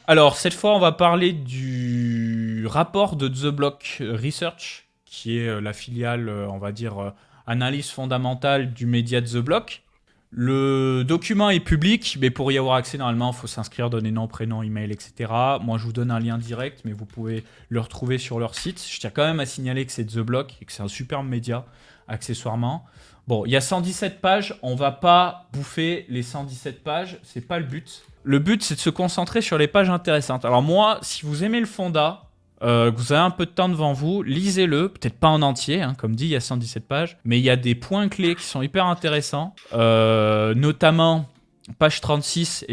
Alors, cette fois, on va parler du rapport de The Block Research, qui est la filiale, on va dire, analyse fondamentale du média de The Block. Le document est public, mais pour y avoir accès, normalement, il faut s'inscrire, donner nom, prénom, email, etc. Moi, je vous donne un lien direct, mais vous pouvez le retrouver sur leur site. Je tiens quand même à signaler que c'est The Block et que c'est un superbe média, accessoirement. Bon, il y a 117 pages, on va pas bouffer les 117 pages, c'est pas le but. Le but, c'est de se concentrer sur les pages intéressantes. Alors moi, si vous aimez le Fonda, que vous avez un peu de temps devant vous, lisez-le, peut-être pas en entier, hein, comme dit, il y a 117 pages, mais il y a des points clés qui sont hyper intéressants, notamment, page 36,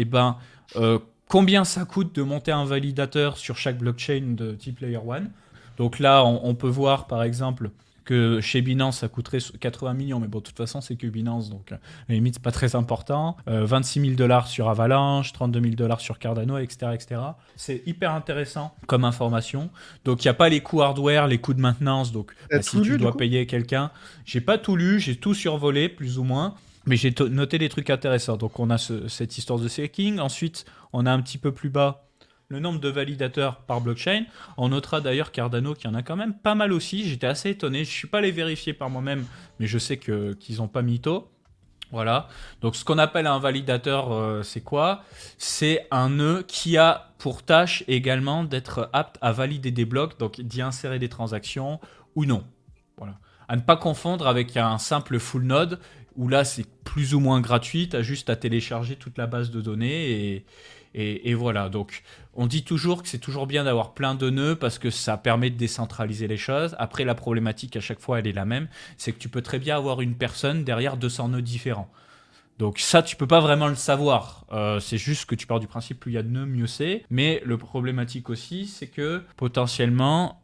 combien ça coûte de monter un validateur sur chaque blockchain de type Layer 1. Donc là, on peut voir, par exemple, que chez Binance, ça coûterait 80 millions, mais bon, de toute façon, c'est que Binance, donc à la limite, c'est pas très important. 26 000 dollars sur Avalanche, 32 000 dollars sur Cardano, etc., etc. C'est hyper intéressant comme information. Donc, il n'y a pas les coûts hardware, les coûts de maintenance. Donc, T'as si tout tu lu du dois coup? payer quelqu'un, j'ai pas tout lu, j'ai tout survolé, plus ou moins. Mais j'ai noté des trucs intéressants. Donc, on a cette histoire de staking. Ensuite, on a un petit peu plus bas le nombre de validateurs par blockchain. On notera d'ailleurs Cardano qui en a quand même pas mal aussi. J'étais assez étonné. Je ne suis pas allé vérifier par moi-même, mais je sais qu'ils n'ont pas mytho. Voilà. Donc ce qu'on appelle un validateur, c'est quoi? C'est un nœud qui a pour tâche également d'être apte à valider des blocs, donc d'y insérer des transactions ou non. Voilà. À ne pas confondre avec un simple full node où là c'est plus ou moins gratuit, tu as juste à télécharger toute la base de données et voilà. Donc on dit toujours que c'est toujours bien d'avoir plein de nœuds parce que ça permet de décentraliser les choses. Après la problématique à chaque fois elle est la même, c'est que tu peux très bien avoir une personne derrière 200 nœuds différents. Donc ça, tu peux pas vraiment le savoir. C'est juste que tu pars du principe, plus il y a de nœuds, mieux c'est. Mais le problématique aussi, c'est que potentiellement,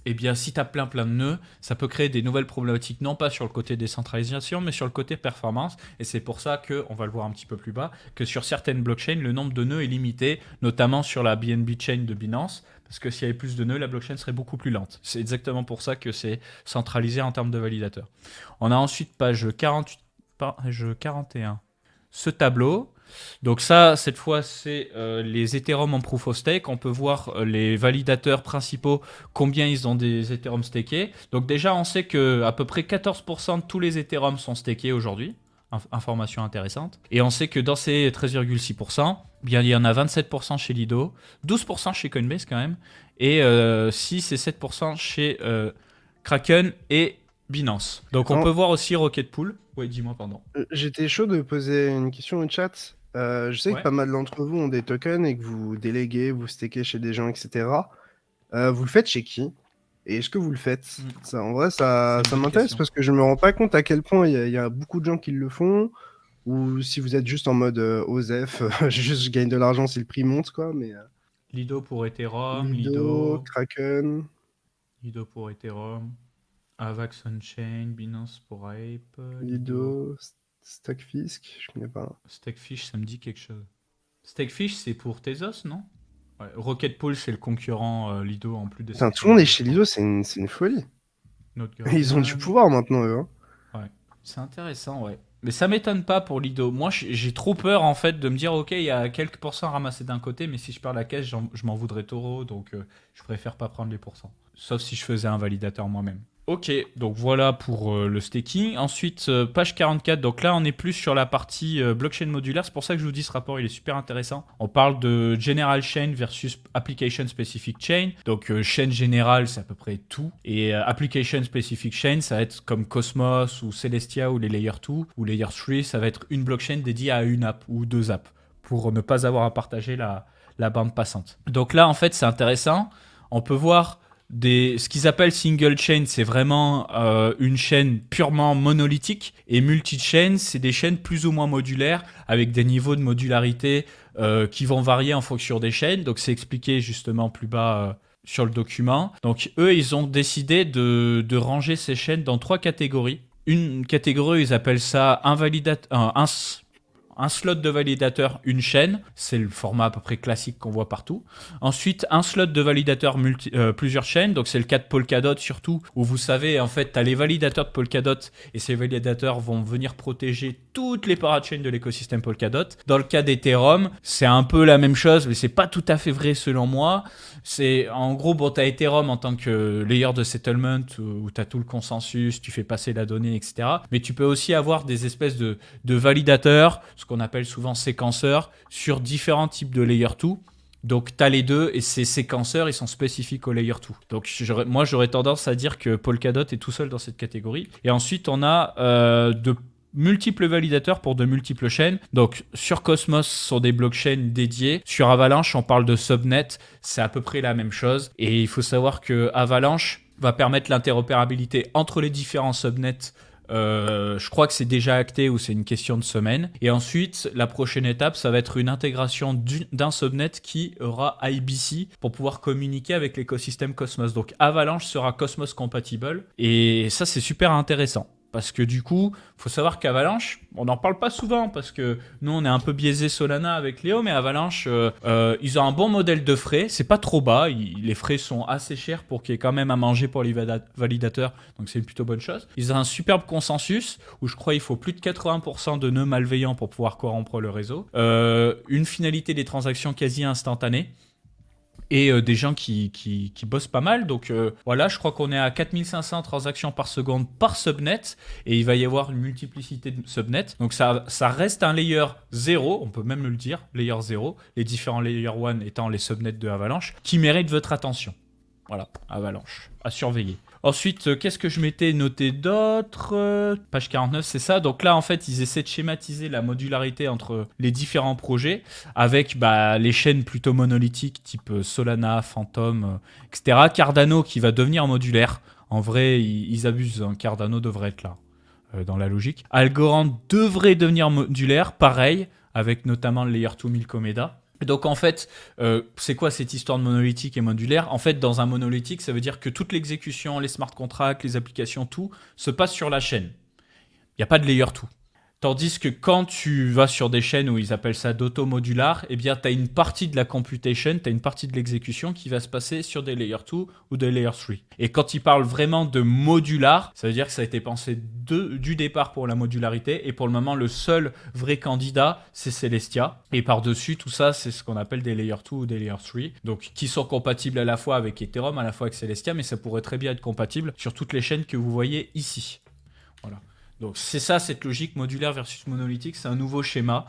eh bien, si tu as plein de nœuds, ça peut créer des nouvelles problématiques, non pas sur le côté décentralisation, mais sur le côté performance. Et c'est pour ça que, on va le voir un petit peu plus bas, que sur certaines blockchains, le nombre de nœuds est limité, notamment sur la BNB chain de Binance, parce que s'il y avait plus de nœuds, la blockchain serait beaucoup plus lente. C'est exactement pour ça que c'est centralisé en termes de validateurs. On a ensuite page 48, page 41. Ce tableau, donc ça, cette fois, c'est les Ethereum en Proof of Stake. On peut voir les validateurs principaux, combien ils ont des Ethereum stakés. Donc déjà, on sait que à peu près 14% de tous les Ethereum sont stakés aujourd'hui. Information intéressante. Et on sait que dans ces 13,6%, bien, il y en a 27% chez Lido, 12% chez Coinbase quand même, et 6 et 7% chez Kraken et Binance. Donc on peut Attends, voir aussi Rocket Pool. Oui, dis-moi, pardon. j'étais chaud de poser une question au chat. Je sais que Ouais. pas mal d'entre vous ont des tokens et que vous déléguez, vous stakez chez des gens, etc. Vous le faites chez qui? Et est-ce que vous le faites? Ça, en vrai, C'est une ça bonne m'intéresse question. parce que je me rends pas compte à quel point il y a beaucoup de gens qui le font, ou si vous êtes juste en mode OZEF, juste je gagne de l'argent si le prix monte, quoi. Mais Lido pour Ethereum, Lido, Lido, Kraken, Lido pour Ethereum, Avax on-chain, Binance pour Ape, Lido. Lido, Stockfisk, je connais pas. Stakefish, ça me dit quelque chose. Stakefish, c'est pour Tezos, non? Ouais, Rocket Pool, c'est le concurrent Lido en plus de Putain, tout le monde est centraliser, je chez crois. Lido, c'est une folie. Node Ils ont du Guardian. pouvoir maintenant, eux, hein. Ouais. C'est intéressant, ouais. Mais ça m'étonne pas pour Lido. Moi, j'ai trop peur en fait de me dire, ok, il y a quelques pourcents ramassés d'un côté, mais si je perds la caisse, je m'en voudrais taureau, donc je préfère pas prendre les pourcents. Sauf si je faisais un validateur moi-même. Ok, donc voilà pour le staking. Ensuite, page 44, donc là on est plus sur la partie blockchain modulaire. C'est pour ça que je vous dis ce rapport il est super intéressant. On parle de General Chain versus Application Specific Chain. Donc chaîne générale c'est à peu près tout. Et Application Specific Chain ça va être comme Cosmos ou Celestia ou les Layer 2 ou Layer 3. Ça va être une blockchain dédiée à une app ou deux apps pour ne pas avoir à partager la bande passante. Donc là en fait c'est intéressant. On peut voir ce qu'ils appellent single chain, c'est vraiment une chaîne purement monolithique, et multi-chain, c'est des chaînes plus ou moins modulaires avec des niveaux de modularité qui vont varier en fonction des chaînes. Donc c'est expliqué justement plus bas sur le document. Donc eux, ils ont décidé de ranger ces chaînes dans trois catégories. Une catégorie, ils appellent ça un slot de validateur, une chaîne. C'est le format à peu près classique qu'on voit partout. Ensuite, un slot de validateur plusieurs chaînes. Donc, c'est le cas de Polkadot surtout, où vous savez, en fait, tu as les validateurs de Polkadot et ces validateurs vont venir protéger toutes les parachains de l'écosystème Polkadot. Dans le cas d'Ethereum, c'est un peu la même chose, mais c'est pas tout à fait vrai selon moi. C'est en gros, bon, tu as Ethereum en tant que layer de settlement où tu as tout le consensus, tu fais passer la donnée, etc. Mais tu peux aussi avoir des espèces de validateurs, ce qu'on appelle souvent séquenceurs, sur différents types de layer 2. Donc, tu as les deux et ces séquenceurs, ils sont spécifiques au layer 2. Donc, moi, j'aurais tendance à dire que Polkadot est tout seul dans cette catégorie. Et ensuite, on a de multiples validateurs pour de multiples chaînes. Donc, sur Cosmos, ce sont des blockchains dédiées. Sur Avalanche, on parle de subnet. C'est à peu près la même chose. Et il faut savoir que Avalanche va permettre l'interopérabilité entre les différents subnets. Je crois que c'est déjà acté ou c'est une question de semaine. Et ensuite, la prochaine étape, ça va être une intégration d'un subnet qui aura IBC pour pouvoir communiquer avec l'écosystème Cosmos. Donc, Avalanche sera Cosmos compatible. Et ça, c'est super intéressant. Parce que du coup, il faut savoir qu'Avalanche, on n'en parle pas souvent parce que nous, on est un peu biaisé Solana avec Léo, mais Avalanche, ils ont un bon modèle de frais. C'est pas trop bas. Les frais sont assez chers pour qu'il y ait quand même à manger pour les validateurs. Donc, c'est une plutôt bonne chose. Ils ont un superbe consensus où je crois qu'il faut plus de 80% de nœuds malveillants pour pouvoir corrompre le réseau. Une finalité des transactions quasi instantanées. Et des gens qui bossent pas mal. Donc voilà, je crois qu'on est à 4500 transactions par seconde par subnet. Et il va y avoir une multiplicité de subnets. Donc ça reste un layer 0, on peut même le dire, layer 0. Les différents layer 1 étant les subnets de Avalanche, qui méritent votre attention. Voilà, Avalanche, à surveiller. Ensuite, qu'est-ce que je m'étais noté d'autre ? Page 49, c'est ça. Donc là, en fait, ils essaient de schématiser la modularité entre les différents projets avec les chaînes plutôt monolithiques type Solana, Phantom, etc. Cardano qui va devenir modulaire. En vrai, ils abusent. Hein. Cardano devrait être là, dans la logique. Algorand devrait devenir modulaire, pareil, avec notamment le Layer 2 Milkomeda. Donc en fait, c'est quoi cette histoire de monolithique et modulaire ? En fait, dans un monolithique, ça veut dire que toute l'exécution, les smart contracts, les applications, tout se passe sur la chaîne. Il n'y a pas de layer 2. Tandis que quand tu vas sur des chaînes où ils appellent ça d'auto-modular, eh bien, tu as une partie de la computation, tu as une partie de l'exécution qui va se passer sur des layer 2 ou des layer 3. Et quand ils parlent vraiment de modular, ça veut dire que ça a été pensé du départ pour la modularité. Et pour le moment, le seul vrai candidat, c'est Celestia. Et par-dessus, tout ça, c'est ce qu'on appelle des layer 2 ou des layer 3. Donc, qui sont compatibles à la fois avec Ethereum, à la fois avec Celestia, mais ça pourrait très bien être compatible sur toutes les chaînes que vous voyez ici. Voilà. Donc c'est ça, cette logique modulaire versus monolithique, c'est un nouveau schéma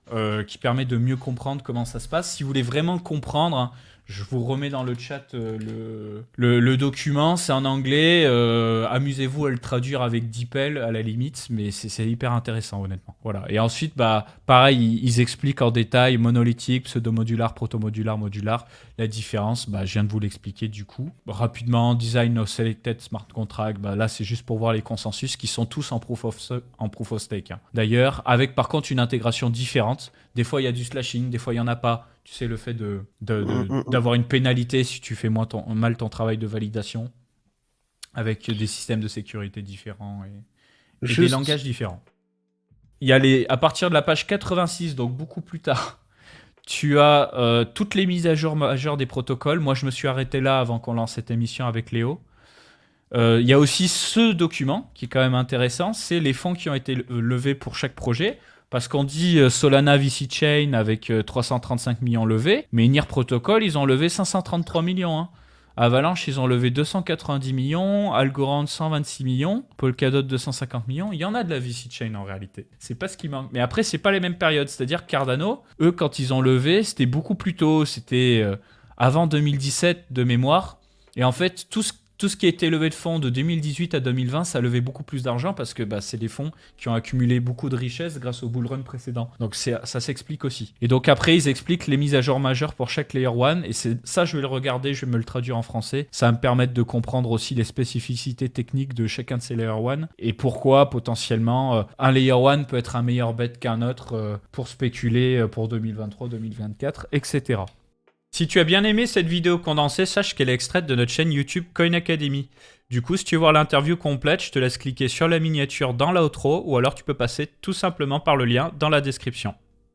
qui permet de mieux comprendre comment ça se passe. Si vous voulez vraiment comprendre, hein, je vous remets dans le chat le document, c'est en anglais, amusez-vous à le traduire avec DeepL à la limite, mais c'est hyper intéressant honnêtement. Voilà. Et ensuite, pareil, ils expliquent en détail monolithique, pseudo-modular, proto-modular, modular. La différence, je viens de vous l'expliquer du coup. Rapidement, design of selected smart contract, là c'est juste pour voir les consensus qui sont tous en proof of stake. Hein. D'ailleurs, avec par contre une intégration différente. Des fois il y a du slashing, des fois il n'y en a pas. Tu sais, le fait d'avoir une pénalité si tu fais mal ton travail de validation avec des systèmes de sécurité différents et des langages différents. Il y a à partir de la page 86, donc beaucoup plus tard, tu as toutes les mises à jour majeures des protocoles. Moi, je me suis arrêté là avant qu'on lance cette émission avec Léo. Il y a aussi ce document qui est quand même intéressant, c'est les fonds qui ont été levés pour chaque projet. Parce qu'on dit Solana VC Chain avec 335 millions levés, mais NIR Protocol, ils ont levé 533 millions. Hein. Avalanche, ils ont levé 290 millions, Algorand 126 millions, Polkadot 250 millions. Il y en a de la VC Chain en réalité. C'est pas ce qui manque. Mais après, c'est pas les mêmes périodes. C'est-à-dire Cardano, eux, quand ils ont levé, c'était beaucoup plus tôt. C'était avant 2017 de mémoire. Et en fait, tout ce qui a été levé de fonds de 2018 à 2020, ça a levé beaucoup plus d'argent parce que c'est des fonds qui ont accumulé beaucoup de richesses grâce au bull run précédent. Donc ça s'explique aussi. Et donc après, ils expliquent les mises à jour majeures pour chaque layer 1. Et ça, je vais le regarder, je vais me le traduire en français. Ça va me permettre de comprendre aussi les spécificités techniques de chacun de ces layer 1 et pourquoi potentiellement un layer 1 peut être un meilleur bet qu'un autre pour spéculer pour 2023, 2024, etc. Si tu as bien aimé cette vidéo condensée, sache qu'elle est extraite de notre chaîne YouTube Coin Academy. Du coup, si tu veux voir l'interview complète, je te laisse cliquer sur la miniature dans l'outro ou alors tu peux passer tout simplement par le lien dans la description.